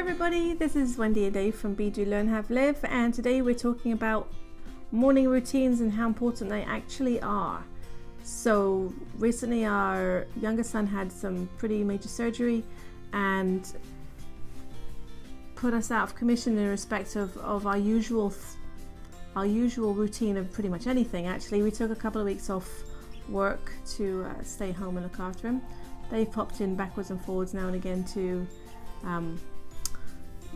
everybody, this is Wendy and Dave from Be Do Learn Have Live, and today we're talking about morning routines and how important they actually are. So recently our younger son had some pretty major surgery and put us out of commission in respect of our usual routine of pretty much anything. Actually, we took a couple of weeks off work to stay home and look after him. Dave popped in backwards and forwards now and again to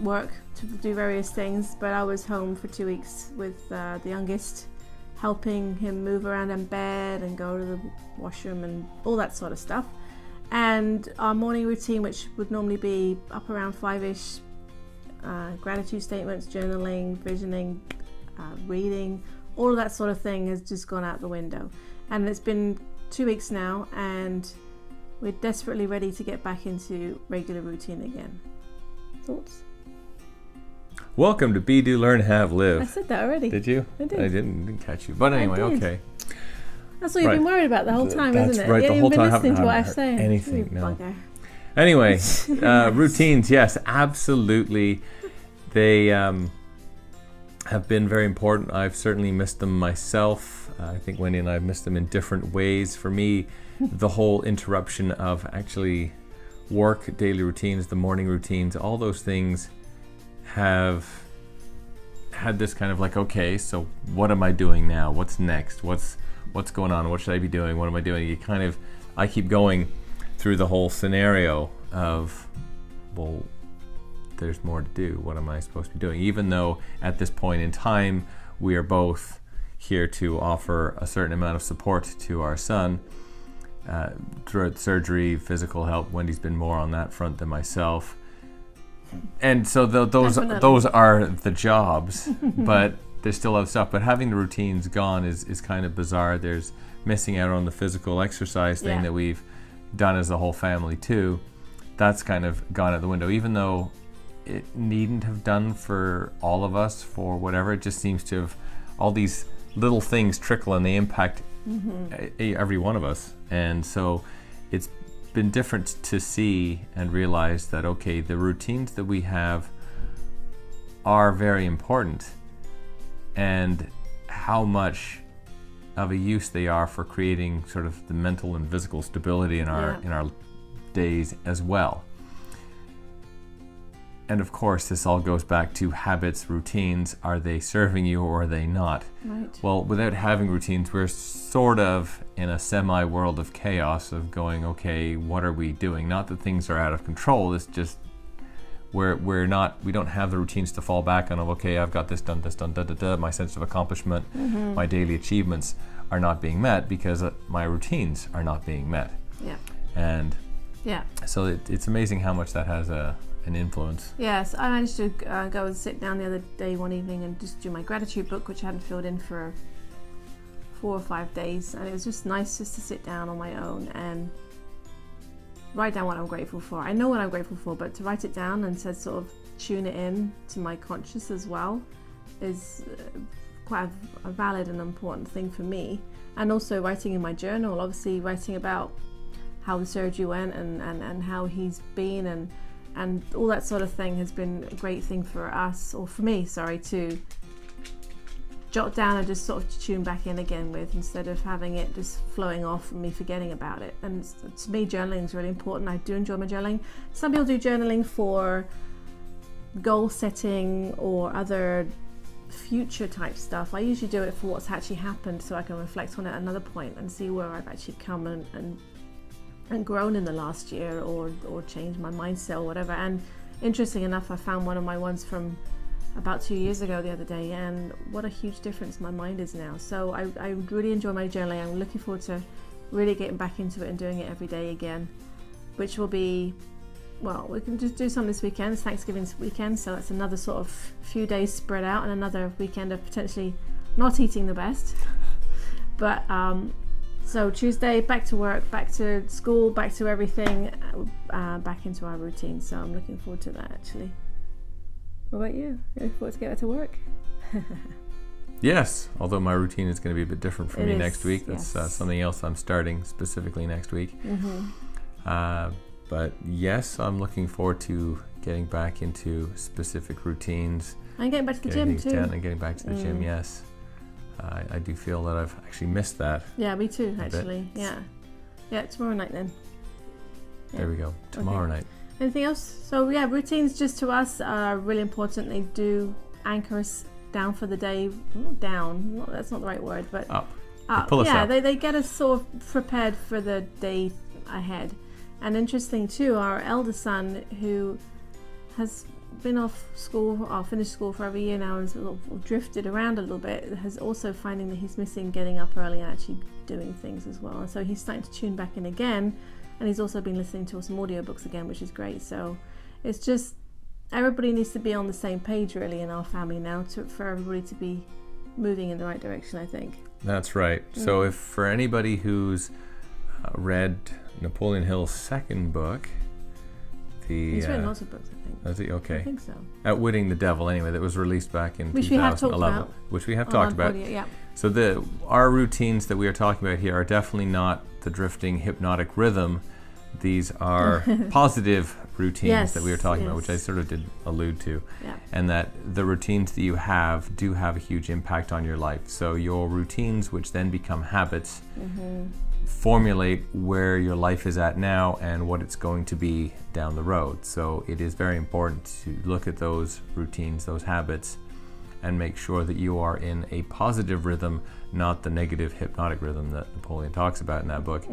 work to do various things, but I was home for 2 weeks with the youngest, helping him move around in bed and go to the washroom and all that sort of stuff. And our morning routine, which would normally be up around 5ish, gratitude statements, journaling, visioning, reading, all of that sort of thing has just gone out the window. And it's been 2 weeks now, and we're desperately ready to get back into regular routine again. Thoughts? Welcome to Be Do Learn Have Live. I said that already. Did you? I did. I didn't catch you. But anyway, okay. That's what you've been worried about the whole time, That's isn't it? right. You The haven't whole been time listening to what I haven't say. heard anything. You No. bugger. Anyway, routines. Yes, absolutely. They have been very important. I've certainly missed them myself. I think Wendy and I have missed them in different ways. For me, the whole interruption of actually work, daily routines, the morning routines, all those things have had this kind of like, okay, so what am I doing now? What's next? What's going on? What should I be doing? What am I doing? I keep going through the whole scenario of, well, there's more to do. What am I supposed to be doing? Even though at this point in time, we are both here to offer a certain amount of support to our son throughout surgery, physical help. Wendy's been more on that front than myself. And so those are the jobs, but there's still other stuff. But having the routines gone is kind of bizarre. There's missing out on the physical exercise thing that we've done as a whole family too. That's kind of gone out the window, even though it needn't have done for all of us, for whatever. It just seems to have, all these little things trickle and they impact every one of us. And so it's been different to see and realize that, okay, the routines that we have are very important, and how much of a use they are for creating sort of the mental and physical stability in our days as well. And of course, this all goes back to habits, routines. Are they serving you or are they not? Right. Well, without having routines, we're sort of in a semi-world of chaos of going, okay, what are we doing? Not that things are out of control. It's just we don't have the routines to fall back on of, okay, I've got this done, my sense of accomplishment, my daily achievements are not being met because my routines are not being met. Yeah. And so it's amazing how much that has an influence. Yes, I managed to go and sit down the other day one evening and just do my gratitude book, which I hadn't filled in for 4 or 5 days, and it was just nice just to sit down on my own and write down what I'm grateful for. I know what I'm grateful for, but to write it down and to sort of tune it in to my conscious as well is quite a valid and important thing for me. And also writing in my journal, obviously writing about how the surgery went and how he's been and all that sort of thing has been a great thing for us, or for me, to jot down and just sort of tune back in again with, instead of having it just flowing off and me forgetting about it. And to me, journaling is really important. I do enjoy my journaling. Some people do journaling for goal setting or other future type stuff. I usually do it for what's actually happened, so I can reflect on it at another point and see where I've actually come and grown in the last year, or changed my mindset or whatever. And interesting enough, I found one of my ones from about 2 years ago the other day, and what a huge difference my mind is now. So I really enjoy my journaling. I'm looking forward to really getting back into it and doing it every day again, which will be, well, we can just do some this weekend. It's Thanksgiving weekend, so that's another sort of few days spread out and another weekend of potentially not eating the best. But so Tuesday, back to work, back to school, back to everything, back into our routine. So I'm looking forward to that, actually. What about you? You looking forward to get back to work? Yes, although my routine is going to be a bit different for me next week. That's something else I'm starting specifically next week. But yes, I'm looking forward to getting back into specific routines. And getting back to the getting gym things too. down and getting back to the gym, yes. I do feel that I've actually missed that. Yeah, me too, a bit. actually. Yeah, tomorrow night then. Yeah. There we go. Tomorrow night. Anything else? So yeah, routines just to us are really important. They do anchor us down for the day. Not down, that's not the right word, but Up. up. Pull us yeah, up. They get us sort of prepared for the day ahead. And interesting too, our elder son, who has been off school, or finished school for over a year now, and sort of drifted around a little bit, has also finding that he's missing getting up early and actually doing things as well. And so he's starting to tune back in again, and he's also been listening to some audiobooks again, which is great. So it's just everybody needs to be on the same page really in our family now for everybody to be moving in the right direction, I think. That's right. So if for anybody who's read Napoleon Hill's second book, He's written lots of books, I think. Is he? Okay. I think so. Outwitting the Devil, anyway, that was released back in Which we have talked 2011. about. Which we have talked about. Audio, yeah. So our routines that we are talking about here are definitely not the drifting hypnotic rhythm. These are positive routines that we were talking about, which I sort of did allude to. Yeah. And that the routines that you have do have a huge impact on your life. So your routines, which then become habits, formulate where your life is at now and what it's going to be down the road. So it is very important to look at those routines, those habits, and make sure that you are in a positive rhythm, not the negative hypnotic rhythm that Napoleon talks about in that book.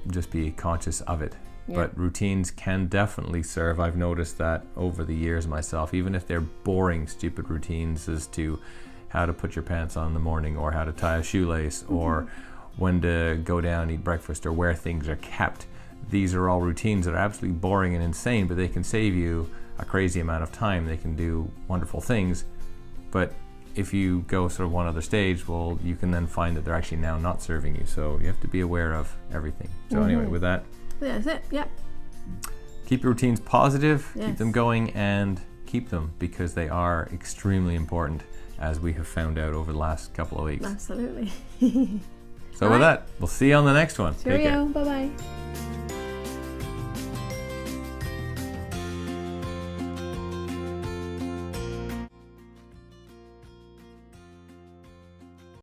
Just be conscious of it. Yeah. But routines can definitely serve. I've noticed that over the years myself, even if they're boring, stupid routines as to how to put your pants on in the morning, or how to tie a shoelace, or when to go down and eat breakfast, or where things are kept. These are all routines that are absolutely boring and insane, but they can save you a crazy amount of time. They can do wonderful things. But if you go sort of one other stage, well, you can then find that they're actually now not serving you. So you have to be aware of everything. So anyway, with that, That's it. Yep. keep your routines positive, keep Yes. them going, and keep them, because they are extremely important, as we have found out over the last couple of weeks. Absolutely. So All with right. that, we'll see you on the next one. Take care. Cheerio. Bye bye.